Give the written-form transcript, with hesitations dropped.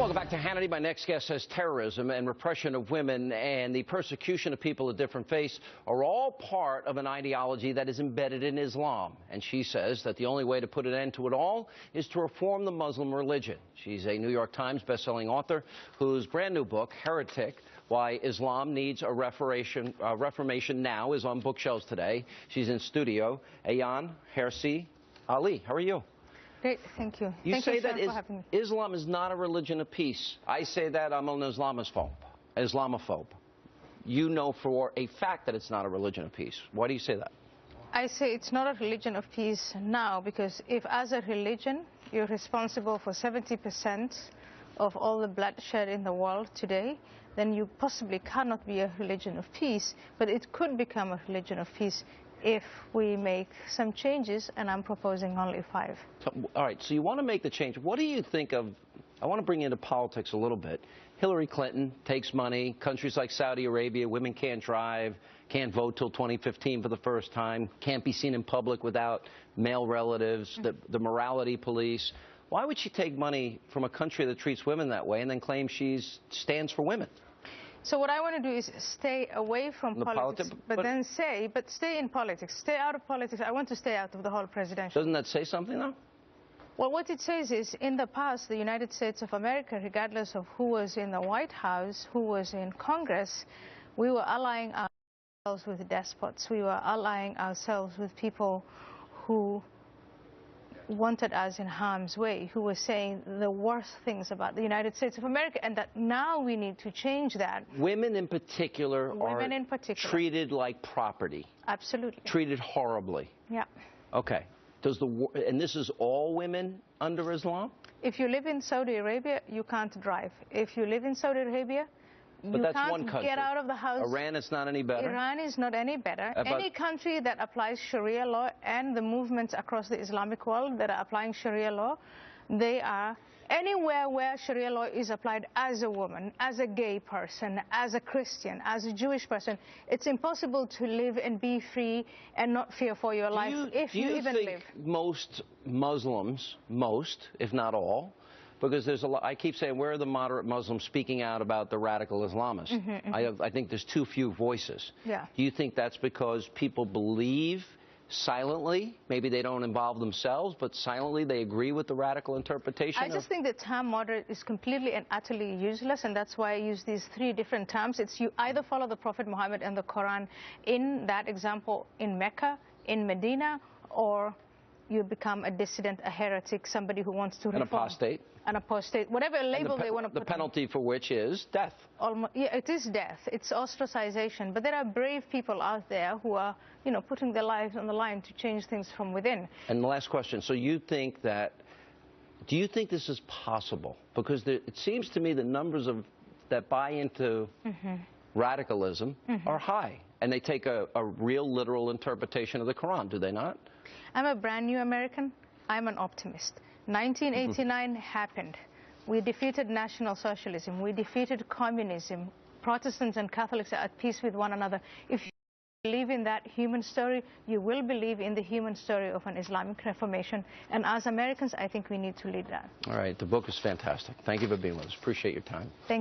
Welcome back to Hannity. My next guest says terrorism and repression of women and the persecution of people of different faiths are all part of an ideology that is embedded in Islam. And she says that the only way to put an end to it all is to reform the Muslim religion. She's a New York Times bestselling author whose brand new book, Heretic, Why Islam Needs a Reformation Now, is on bookshelves today. She's in studio. Ayaan Hirsi Ali, how are you? Great, thank you. You Thank say you, that Sean, for having me. Islam is not a religion of peace. I say that I'm an Islamophobe. You know for a fact that it's not a religion of peace. Why do you say that? I say it's not a religion of peace now because if as a religion you're responsible for 70% of all the bloodshed in the world today, then you possibly cannot be a religion of peace, but it could become a religion of peace if we make some changes, and I'm proposing only 5. So, all right, so you want to make the change. What do you think of, I want to bring into politics a little bit. Hillary Clinton takes money, countries like Saudi Arabia, women can't drive, can't vote till 2015 for the first time, can't be seen in public without male relatives, the morality police. Why would she take money from a country that treats women that way and then claim she stands for women? So what I want to do is stay away from politics, but stay in politics. Stay out of politics. I want to stay out of the whole presidential. Doesn't that say something, though? Well, what it says is, in the past, the United States of America, regardless of who was in the White House, who was in Congress, we were allying ourselves with despots. We were allying ourselves with people who wanted us in harm's way, who were saying the worst things about the United States of America, and that now we need to change that. Women in particular are treated like property. Absolutely. Treated horribly. Yeah. Okay. And this is all women under Islam? If you live in Saudi Arabia, you can't drive. If you live in Saudi Arabia, you can't get out of the house. Iran is not any better? Iran is not any better. Any country that applies Sharia law, and the movements across the Islamic world that are applying Sharia law, they are anywhere where Sharia law is applied as a woman, as a gay person, as a Christian, as a Jewish person. It's impossible to live and be free and not fear for your life if you even live. Do you think most Muslims, if not all, because there's a lot, I keep saying, where are the moderate Muslims speaking out about the radical Islamists? I think there's too few voices. Yeah. Do you think that's because people believe silently, maybe they don't involve themselves, but silently they agree with the radical interpretation? I just think the term moderate is completely and utterly useless, and that's why I use these 3 different terms. It's you either follow the Prophet Muhammad and the Quran in that example in Mecca, in Medina, or you become a dissident, a heretic, somebody who wants to reform. An apostate. An apostate, whatever label they want to put. The penalty for which is death. Yeah, it is death. It's ostracization. But there are brave people out there who are, putting their lives on the line to change things from within. And the last question. So you think that, do you think this is possible? Because it seems to me the numbers that buy into radicalism are high. And they take a real literal interpretation of the Quran, do they not? I'm a brand new American. I'm an optimist. 1989 happened. We defeated National Socialism. We defeated communism. Protestants and Catholics are at peace with one another. If you believe in that human story, you will believe in the human story of an Islamic Reformation. And as Americans, I think we need to lead that. All right. The book is fantastic. Thank you for being with us. Appreciate your time. Thank you.